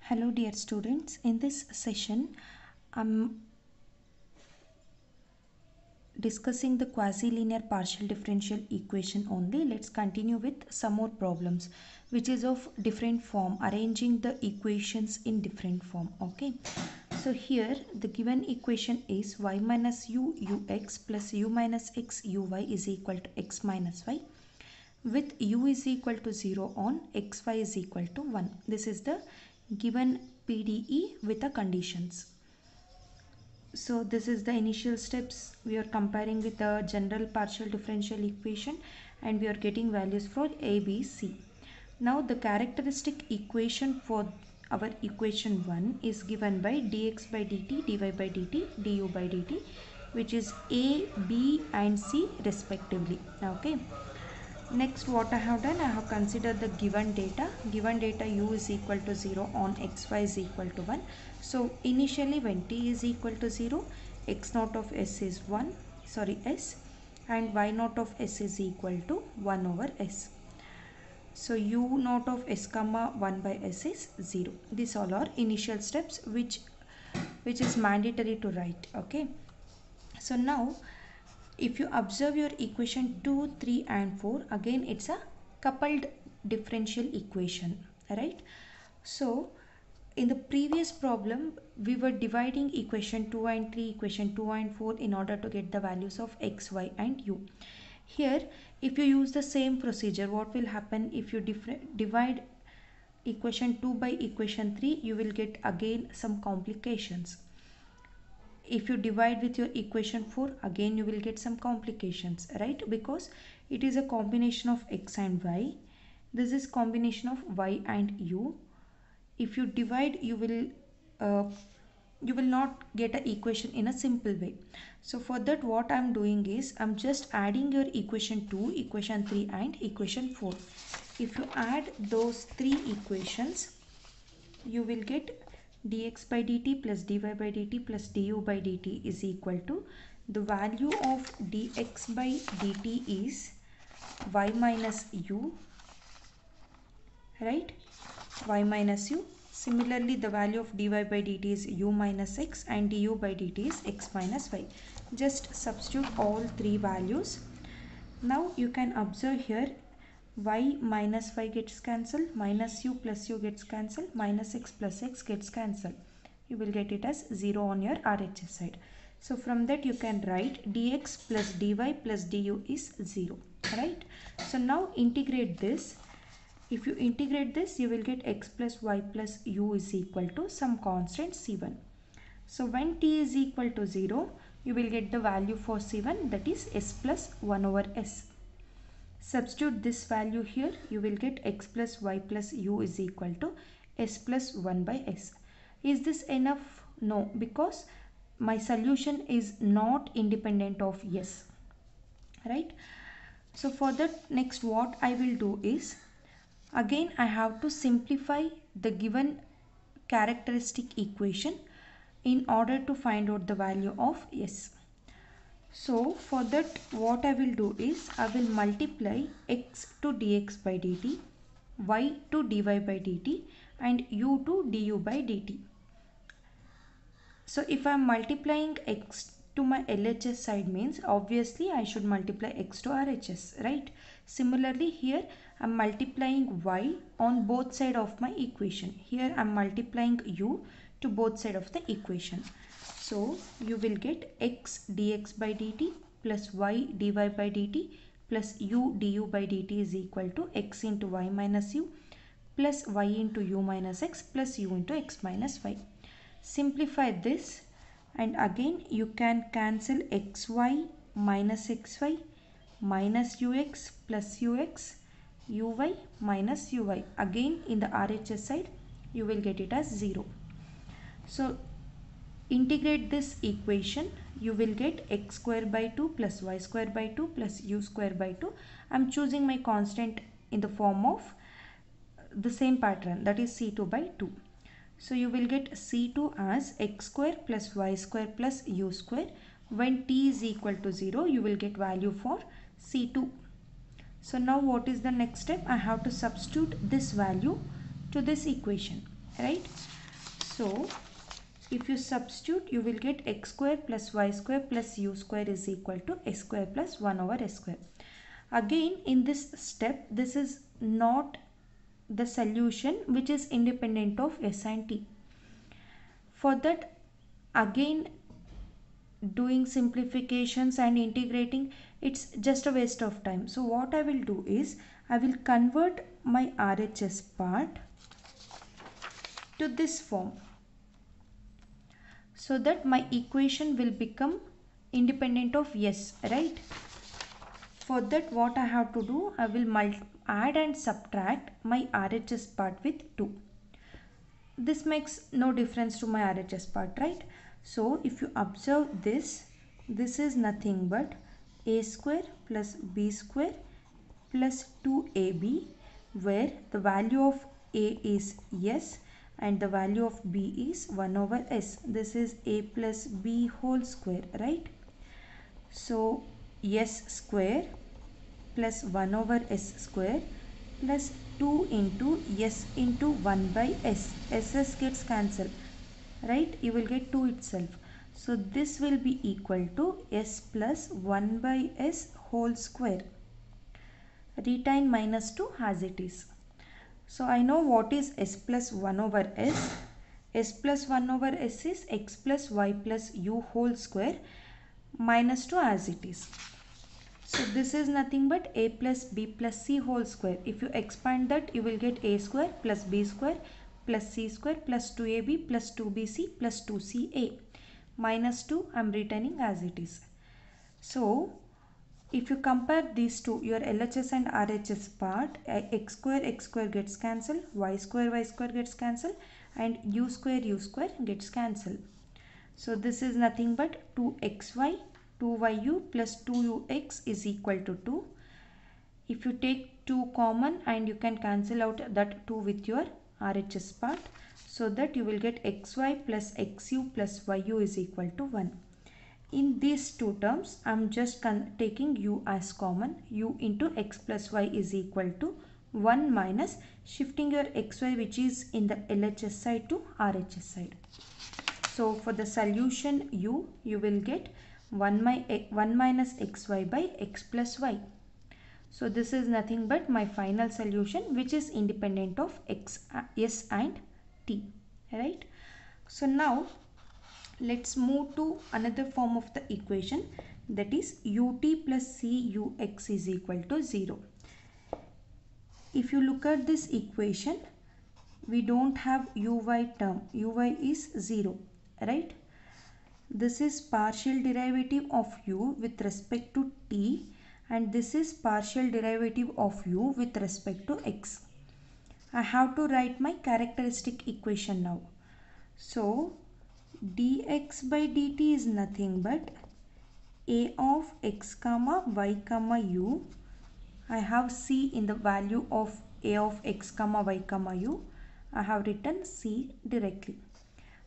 Hello dear students, in this session I'm discussing the quasi-linear partial differential equation only. Let's continue with some more problems which is of different form, arranging the equations in different form. Okay, so here the given equation is y minus u ux plus u minus x uy is equal to x minus y with u is equal to 0 on xy is equal to 1. This is the given PDE with the conditions. So this is the initial steps. We are comparing with the general partial differential equation and we are getting values for A, B, C. Now the characteristic equation for our equation 1 is given by dx by dt, dy by dt, du by dt, which is A, B and C respectively. Okay. Next, what I have done, I have considered the given data. Given data u is equal to 0 on xy is equal to 1. So initially when t is equal to 0, x naught of s is 1, s, and y naught of s is equal to 1 over s. So u naught of s comma 1 by s is 0. These all are initial steps which is mandatory to write. Okay. So now if you observe your equation 2, 3 and 4, again it's a coupled differential equation, right? So in the previous problem we were dividing equation 2 and 3, equation 2 and 4 in order to get the values of x, y and u. Here if you use the same procedure, what will happen if you divide equation 2 by equation 3, you will get again some complications. If you divide with your equation 4, again you will get some complications, right? Because it is a combination of x and y. This is combination of y and u. If you divide, you will not get an equation in a simple way. So for that, what I'm doing is I'm just adding your equation 2, equation 3 and equation 4. If you add those three equations, you will get dx by dt plus dy by dt plus du by dt is equal to the value of dx by dt is y minus u, right? Y minus u. Similarly, the value of dy by dt is u minus x and du by dt is x minus y. Just substitute all three values. Now you can observe here y minus y gets cancelled, minus u plus u gets cancelled, minus x plus x gets cancelled. You will get it as 0 on your RHS side. So from that you can write dx plus dy plus du is 0, right? So now integrate this. If you integrate this, you will get x plus y plus u is equal to some constant c1. So when t is equal to 0, you will get the value for c1, that is s plus 1 over s. Substitute this value here, you will get x plus y plus u is equal to s plus 1 by s. Is this enough? No, because my solution is not independent of s, right? So for that, next what I will do is, again I have to simplify the given characteristic equation in order to find out the value of s. So for that, what I will do is I will multiply x to dx by dt, y to dy by dt and u to du by dt. So if I am multiplying x to my LHS side, means obviously I should multiply x to RHS, right? Similarly here I am multiplying y on both sides of my equation. Here I am multiplying u to both sides of the equation. So you will get x dx by dt plus y dy by dt plus u du by dt is equal to x into y minus u plus y into u minus x plus u into x minus y. Simplify this and again you can cancel xy minus xy minus ux plus ux, uy minus uy. Again in the RHS side you will get it as 0. So integrate this equation, you will get x square by 2 plus y square by 2 plus u square by 2. I am choosing my constant in the form of the same pattern, that is c2 by 2. So you will get c2 as x square plus y square plus u square. When t is equal to 0, you will get value for c2. So now what is the next step? I have to substitute this value to this equation, right? So if you substitute, you will get x square plus y square plus u square is equal to s square plus 1 over s square. Again, in this step, this is not the solution which is independent of s and t. For that, again, doing simplifications and integrating, it's just a waste of time. So what I will do is, I will convert my RHS part to this form, so that my equation will become independent of s, right? For that, what I have to do, I will add and subtract my RHS part with 2. This makes no difference to my RHS part, right? So if you observe this, this is nothing but a square plus b square plus 2ab, where the value of a is s and the value of b is 1 over s. This is a plus b whole square, right? So s square plus 1 over s square plus 2 into s into 1 by s. S gets cancelled, right? You will get 2 itself. So this will be equal to s plus 1 by s whole square. Retain minus 2 as it is. So I know what is s plus 1 over s. S plus 1 over s is x plus y plus u whole square minus 2 as it is. So this is nothing but a plus b plus c whole square. If you expand that, you will get a square plus b square plus c square plus 2ab plus 2bc plus 2ca. Minus 2 I am retaining as it is. So if you compare these two, your LHS and RHS part, x square gets cancelled, y square gets cancelled, and u square gets cancelled. So this is nothing but 2xy 2yu plus 2ux is equal to 2. If you take 2 common, and you can cancel out that 2 with your RHS part, so that you will get xy plus xu plus yu is equal to 1. In these two terms, I am just taking u as common. U into x plus y is equal to 1 minus shifting your xy which is in the LHS side to RHS side. So for the solution u, you will get 1 minus xy by x plus y. So this is nothing but my final solution, which is independent of s and t, right? So now let's move to another form of the equation, that is ut plus cux is equal to 0. If you look at this equation, we don't have uy term. Uy is 0, right? This is partial derivative of u with respect to t, and this is partial derivative of u with respect to x. I have to write my characteristic equation now. So dx by dt is nothing but a of x comma y comma u. I have c in the value of a of x comma y comma u. I have written c directly.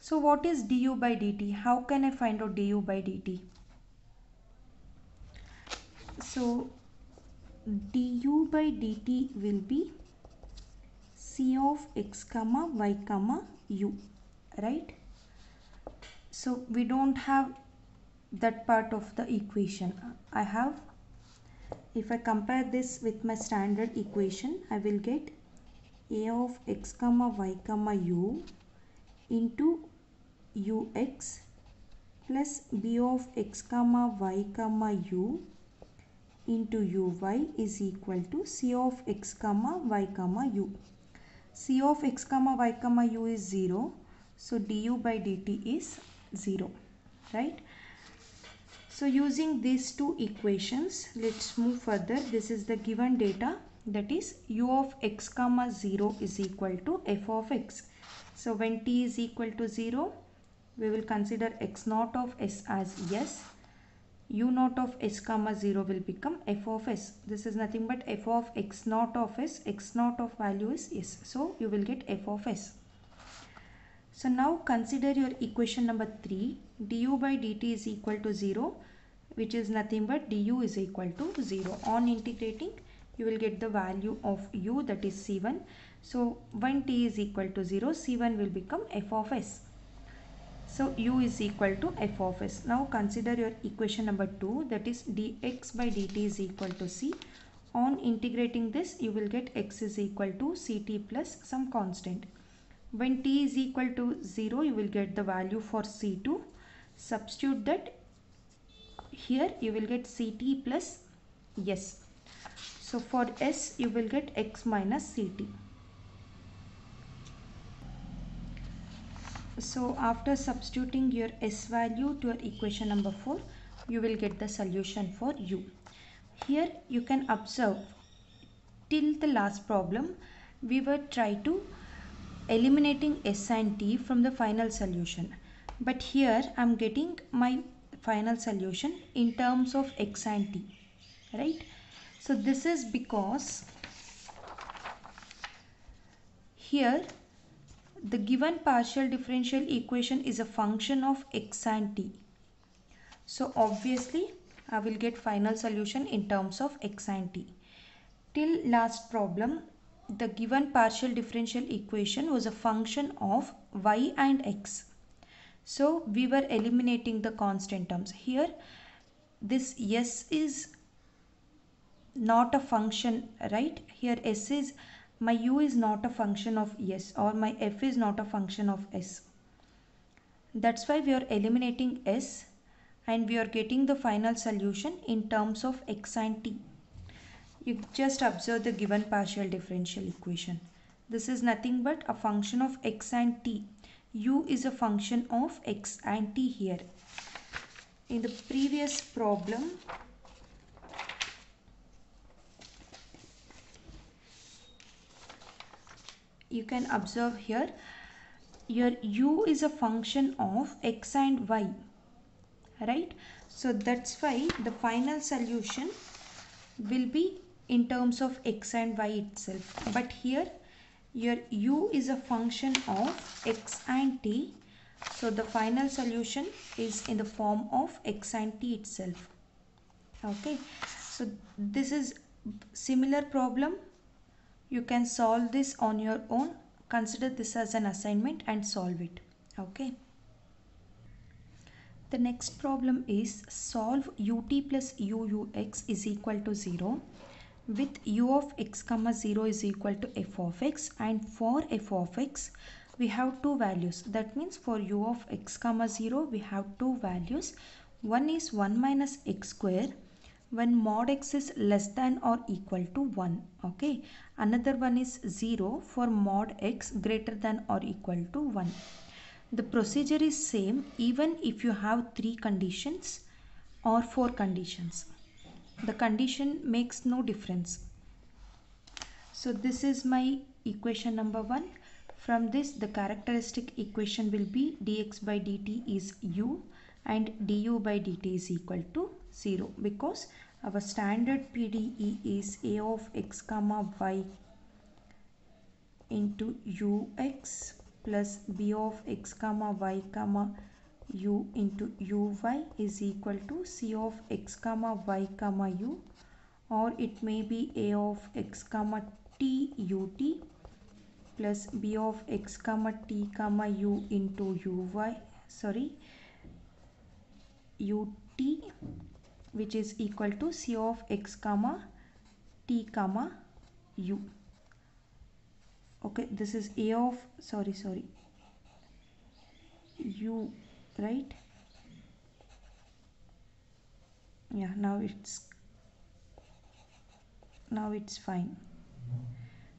So what is du by dt? How can I find out du by dt? So du by dt will be c of x comma y comma u, right? So we don't have that part of the equation. I have, if I compare this with my standard equation, I will get a of x comma y comma u into ux plus b of x comma y comma u into uy is equal to c of x comma y comma u. C of x comma y comma u is 0, so du by dt is 0, right? So using these two equations, let's move further. This is the given data, that is u of x comma 0 is equal to f of x. So when t is equal to 0, we will consider x naught of s as yes. U naught of s comma 0 will become f of s. This is nothing but f of x naught of s. X naught of value is s. So you will get f of s. So now consider your equation number 3. Du by dt is equal to 0, which is nothing but du is equal to 0. On integrating, you will get the value of u, that is c1. So when t is equal to 0, c1 will become f of s. So u is equal to f of s. Now consider your equation number 2, that is dx by dt is equal to c. On integrating this, you will get x is equal to ct plus some constant. When t is equal to 0, you will get the value for c2. Substitute that here, you will get ct plus s. So for s, you will get x minus ct. So after substituting your s value to your equation number 4, you will get the solution for u. Here you can observe till the last problem we were trying to eliminating s and t from the final solution. But here I am getting my final solution in terms of x and t, right? So this is because here the given partial differential equation is a function of x and t. So obviously I will get final solution in terms of x and t. Till last problem, the given partial differential equation was a function of y and x. So we were eliminating the constant terms. Here this s is not a function, right? Here s is, my u is not a function of s, or my f is not a function of s. That's why we are eliminating s and we are getting the final solution in terms of x and t. You just observe the given partial differential equation. This is nothing but a function of x and t. U is a function of x and t here. In the previous problem, you can observe here, your u is a function of x and y, right? So that's why the final solution will be in terms of x and y itself. But here your u is a function of x and t, so the final solution is in the form of x and t itself. Okay, so this is similar problem. You can solve this on your own. Consider this as an assignment and solve it. Okay. The next problem is solve ut plus ux is equal to 0 with u of x comma 0 is equal to f of x, and for f of x we have two values. That means for u of x comma 0 we have two values. One is 1 minus x square when mod x is less than or equal to 1. Okay. Another one is 0 for mod x greater than or equal to 1. The procedure is same even if you have 3 conditions or 4 conditions. The condition makes no difference. So this is my equation number 1. From this, the characteristic equation will be dx by dt is u and du by dt is equal to 0, because our standard PDE is a of x comma y into ux plus b of x comma y comma u into uy is equal to c of x comma y comma u, or it may be a of x comma t ut plus b of x comma t comma u into uy, ut, which is equal to c of x comma t comma u. Okay, this is a of u, right? Yeah, now it's fine.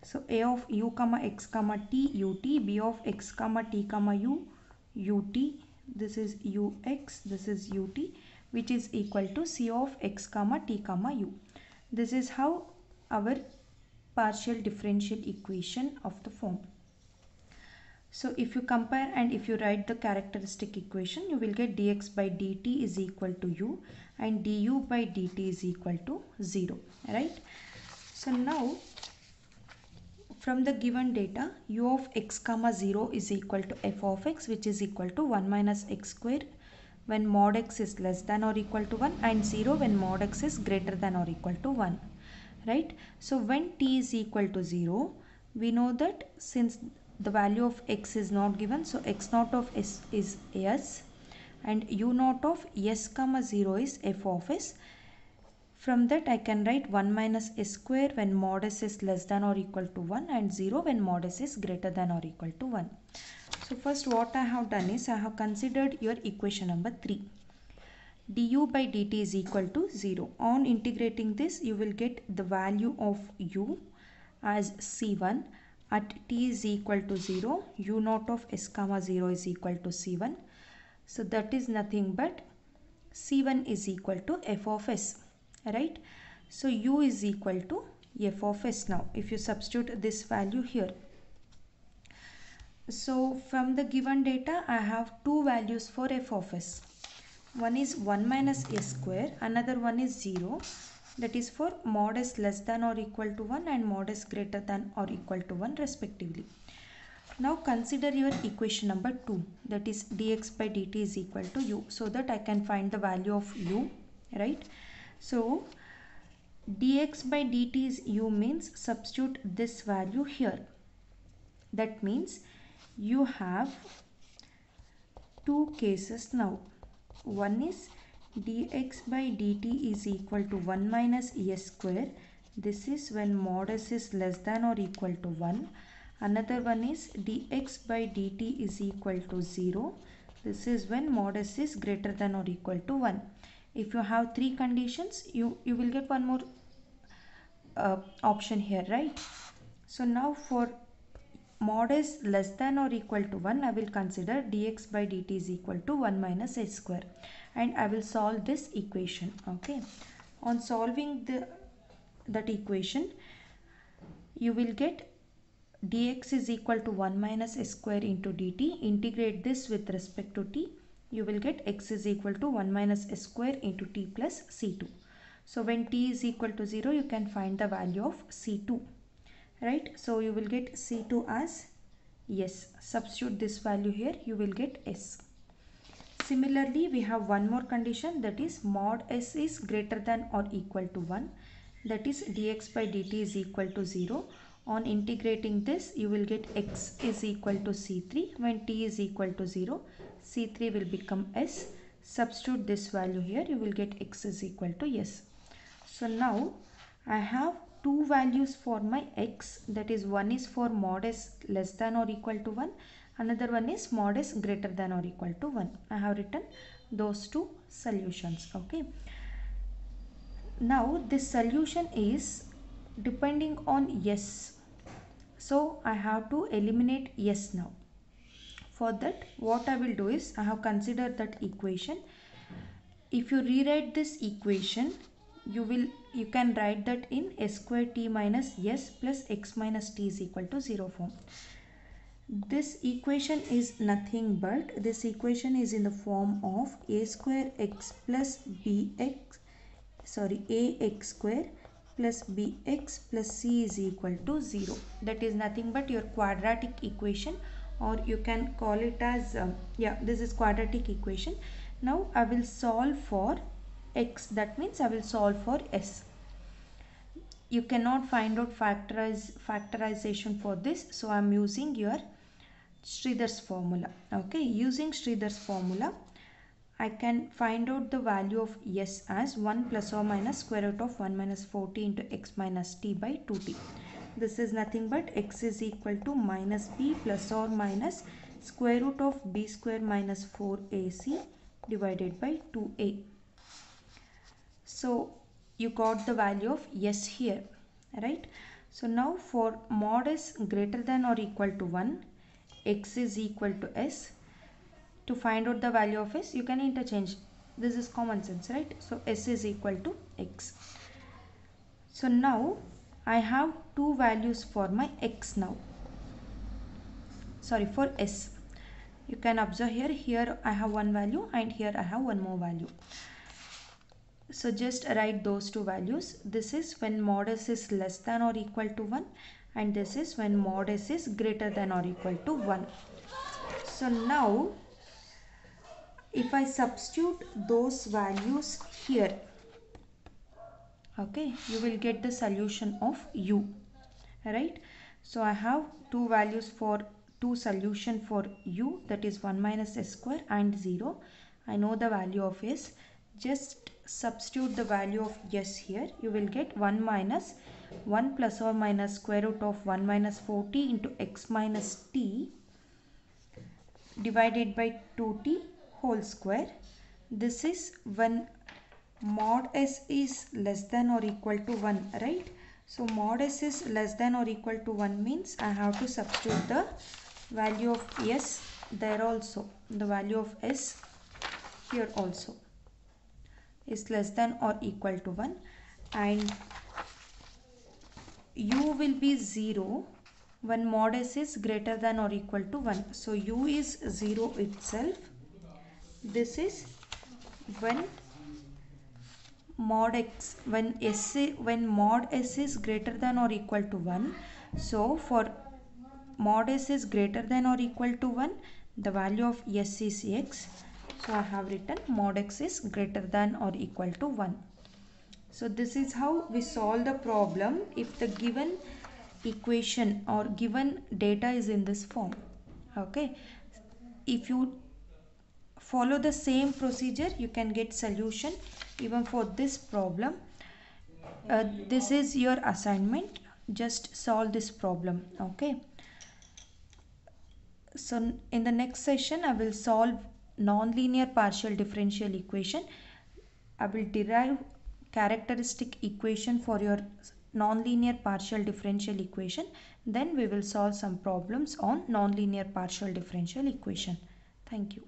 So a of u comma x comma t ut, b of x comma t comma u ut, this is ux, this is ut, which is equal to c of x comma t comma u. This is how our partial differential equation of the form. So if you compare and if you write the characteristic equation, you will get dx by dt is equal to u and du by dt is equal to 0, right? So now from the given data, u of x comma 0 is equal to f of x, which is equal to 1 minus x square when mod x is less than or equal to 1, and 0 when mod x is greater than or equal to 1, right? So when t is equal to 0, We know that since the value of x is not given, so x naught of s is s and u naught of s comma 0 is f of s. From that I can write 1 minus s square when mod s is less than or equal to 1 and 0 when mod s is greater than or equal to 1. So first what I have done is I have considered your equation number 3. Du by dt is equal to 0. On integrating this, you will get the value of u as c1 at t is equal to 0. U naught of s comma 0 is equal to c1. So that is nothing but c1 is equal to f of s, right? So u is equal to f of s. Now if you substitute this value here, so from the given data I have two values for f of s. One is 1 minus s square, another one is 0, that is for mod s less than or equal to 1 and mod s greater than or equal to 1 respectively. Now consider your equation number 2, that is dx by dt is equal to u, so that I can find the value of u, right? So dx by dt is u means substitute this value here. That means you have two cases now. One is dx by dt is equal to 1 minus s square. This is when mod s is less than or equal to 1. Another one is dx by dt is equal to 0. This is when mod s is greater than or equal to 1. If you have three conditions, you will get one more option here, right? So now for mod s less than or equal to 1, I will consider dx by dt is equal to 1 minus s square and I will solve this equation. Okay, on solving that equation, you will get dx is equal to 1 minus s square into dt. Integrate this with respect to t, you will get x is equal to 1 minus s square into t plus c2. So when t is equal to 0, you can find the value of c2. Right, so you will get c2 as s. Substitute this value here, you will get s. Similarly, we have one more condition, that is mod s is greater than or equal to 1, that is dx by dt is equal to 0. On integrating this, you will get x is equal to c3. When t is equal to 0, c3 will become s. Substitute this value here, you will get x is equal to s. So now I have two values for my x, that is one is for mod s less than or equal to 1, another one is mod s greater than or equal to 1. I have written those two solutions. Okay, now this solution is depending on s, so I have to eliminate s now. For that, what I will do is I have considered that equation. If you rewrite this equation, you can write that in s square t minus s plus x minus t is equal to 0 form. This equation is nothing but, this equation is in the form of a square x plus ax square plus bx plus c is equal to 0. That is nothing but your quadratic equation, or you can call it as this is quadratic equation. Now I will solve for x, that means I will solve for s. You cannot find out factorization for this, so I am using your Sridhar's formula. Okay, using Sridhar's formula, I can find out the value of s as 1 plus or minus square root of 1 minus 4t into x minus t by 2t. This is nothing but x is equal to minus b plus or minus square root of b square minus 4ac divided by 2a. So you got the value of s here, right? So now for mod s greater than or equal to 1, x is equal to s. To find out the value of s, you can interchange. This is common sense, right? So s is equal to x. So now I have two values for my x now. Sorry, for s. You can observe here I have one value and here I have one more value. So just write those two values. This is when mod s is less than or equal to 1 and this is when mod s is greater than or equal to 1. So now if I substitute those values here, okay, you will get the solution of u, right? So I have two values for two solution for u, that is 1 minus s square and 0. I know the value of s. Just substitute the value of s here. You will get 1 minus 1 plus or minus square root of 1 minus 4t into x minus t divided by 2t whole square. This is when mod s is less than or equal to 1, right? So mod s is less than or equal to 1 means I have to substitute the value of s there also. The value of s here also is less than or equal to 1, and u will be 0 when mod s is greater than or equal to 1. So u is 0 itself. This is when mod x, when mod s is greater than or equal to 1. So for mod s is greater than or equal to 1, the value of s is x. So I have written mod x is greater than or equal to 1. So this is how we solve the problem if the given equation or given data is in this form. Okay, if you follow the same procedure, you can get solution even for this problem. This is your assignment. Just solve this problem. Okay, so in the next session I will solve non-linear partial differential equation. I will derive characteristic equation for your non-linear partial differential equation. Then we will solve some problems on non-linear partial differential equation. Thank you.